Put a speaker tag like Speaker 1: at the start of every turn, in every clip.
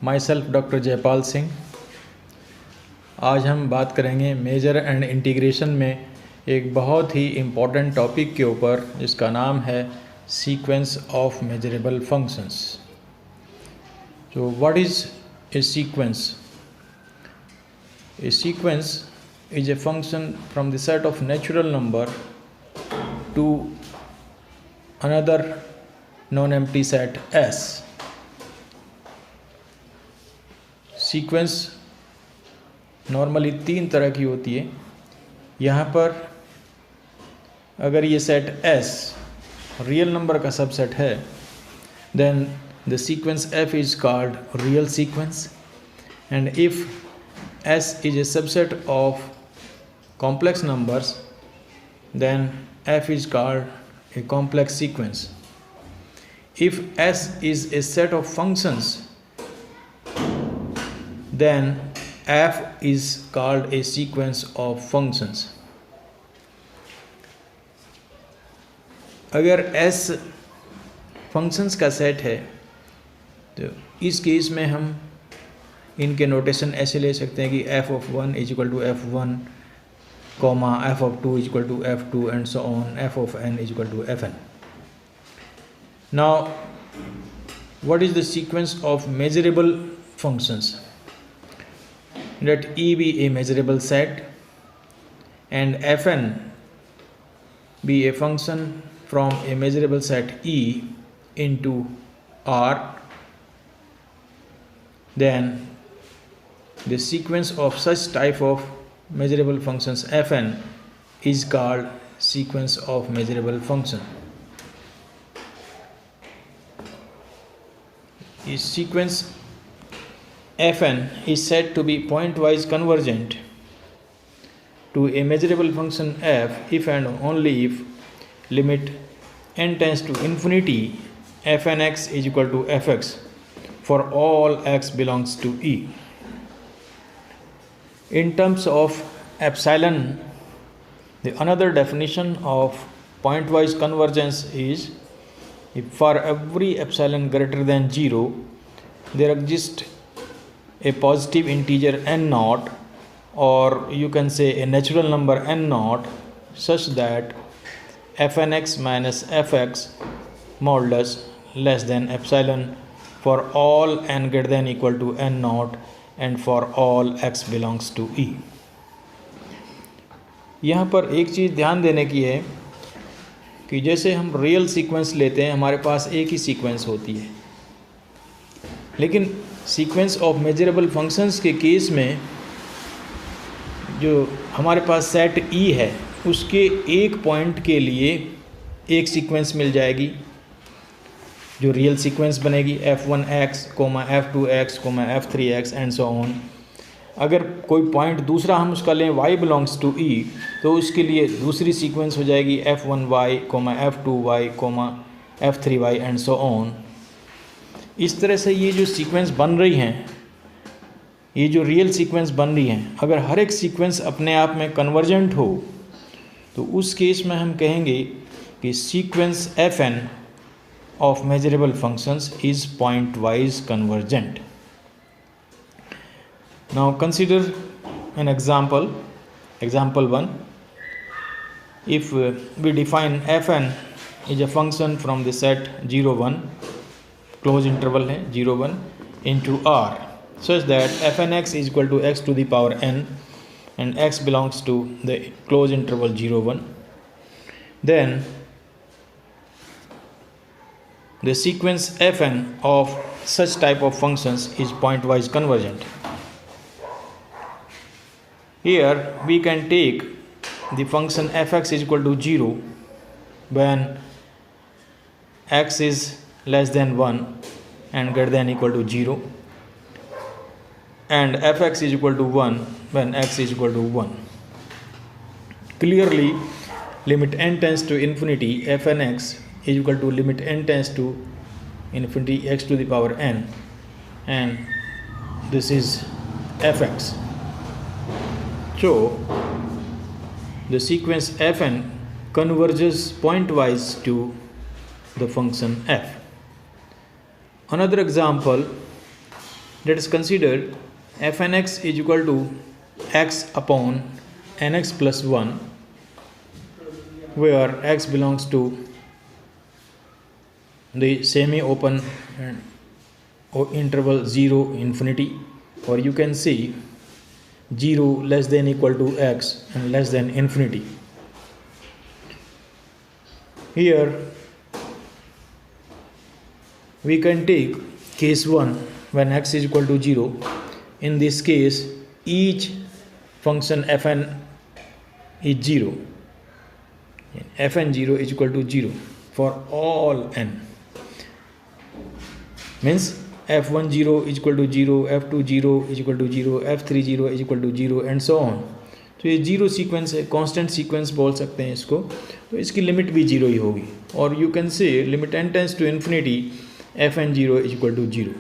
Speaker 1: My self doctor Jaipal Singh. आज हम बात करेंगे मेजर एंड इंटीग्रेशन में एक बहुत ही इम्पॉर्टेंट टॉपिक के ऊपर, जिसका नाम है सीक्वेंस ऑफ मेजरेबल फंक्शंस। तो what is a sequence? A sequence is a function from the set of natural number to another non-empty set S. Sequence normally 3 तरह की होती है। यहाँ पर अगर ये सेट S रियल नंबर का सबसेट है, then the sequence F is called real sequence, and if S is a subset of complex numbers, then F is called a complex sequence. If S is a set of functions, then F is called a sequence of functions. अगर S functions का set है तो इस case में हम इनके notation ऐसे ले सकते हैं कि f of 1 is equal to f1, f of 2 is equal to f2, and so on, f of n is equal to fn. Now, what is the sequence of measurable functions? Let E be a measurable set and fn be a function from a measurable set E into R. Then the sequence of such type of measurable functions fn is called sequence of measurable function. This sequence fn is said to be pointwise convergent to a measurable function f if and only if limit n tends to infinity fn x is equal to fx for all x belongs to E. In terms of epsilon, the another definition of pointwise convergence is if for every epsilon greater than 0 there exists a positive integer n naught, or you can say a natural number n naught, such that fnx minus fx modulus less than epsilon for all n greater than equal to n naught and for all x belongs to E. यहाँ पर एक चीज़ ध्यान देने की है कि जैसे हम रियल सीक्वेंस लेते हैं, हमारे पास एक ही सीक्वेंस होती है, लेकिन सीक्वेंस ऑफ मेजरेबल फंक्शंस के केस में जो हमारे पास सेट E है, उसके एक पॉइंट के लिए एक सीक्वेंस मिल जाएगी जो रियल सीक्वेंस बनेगी f1x, f2x, f3x and so on. अगर कोई पॉइंट दूसरा हम उसका लें y बिलोंग्स टू E, तो उसके लिए दूसरी सीक्वेंस हो जाएगी f1y, f2y, f3y and so on. इस तरह से ये जो सीक्वेंस बन रही हैं, ये जो रियल सीक्वेंस बन रही हैं, अगर हर एक सीक्वेंस अपने आप में कन्वर्जेंट हो तो उस केस में हम कहेंगे कि sequence fn of measurable functions is pointwise convergent. Now consider an example. Example 1. If we define fn is a function from the set 0 1, close interval है 0 1, into R, such that fnx is equal to x to the power n and x belongs to the close interval 0 1, then the sequence fn of such type of functions is pointwise convergent. Here we can take the function fx is equal to 0 when x is less than 1 and greater than equal to 0, and fx is equal to 1 when x is equal to 1. Clearly, limit n tends to infinity fnx is equal to limit n tends to infinity x to the power n, and this is fx. So the sequence fn converges pointwise to the function f. Another example, let us consider f(n)x is equal to x upon nx plus 1, where x belongs to the semi-open interval 0 infinity, or you can say 0 less than equal to x and less than infinity. Here we can take case 1 when x is equal to 0. In this case, each function fn is 0. fn0 is equal to 0 for all n. Means f10 is equal to 0, f20 is equal to 0, f30 is equal to 0 and so on. तो ये zero sequence है, constant sequence बोल सकते हैं इसको. तो इसकी limit भी जीरो ही होगी. और you can say limit n tends to infinity fn0 is equal to 0.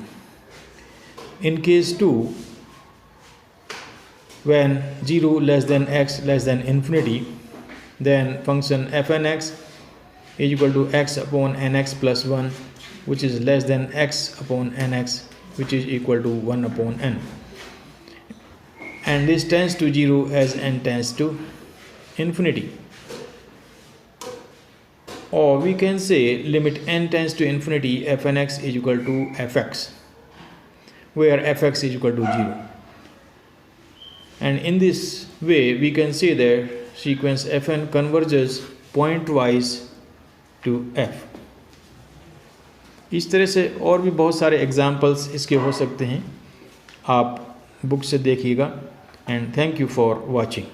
Speaker 1: In case 2, when 0 less than x less than infinity, then function fnx is equal to x upon nx plus 1, which is less than x upon nx, which is equal to 1 upon n. And this tends to 0 as n tends to infinity. Or we can say limit n tends to infinity fnx is equal to fx, where fx is equal to 0. And in this way we can say that sequence fn converges pointwise to f. इस तरह से और भी बहुत सारे examples इसके हो सकते हैं, आप बुक से देखिएगा. And thank you for watching.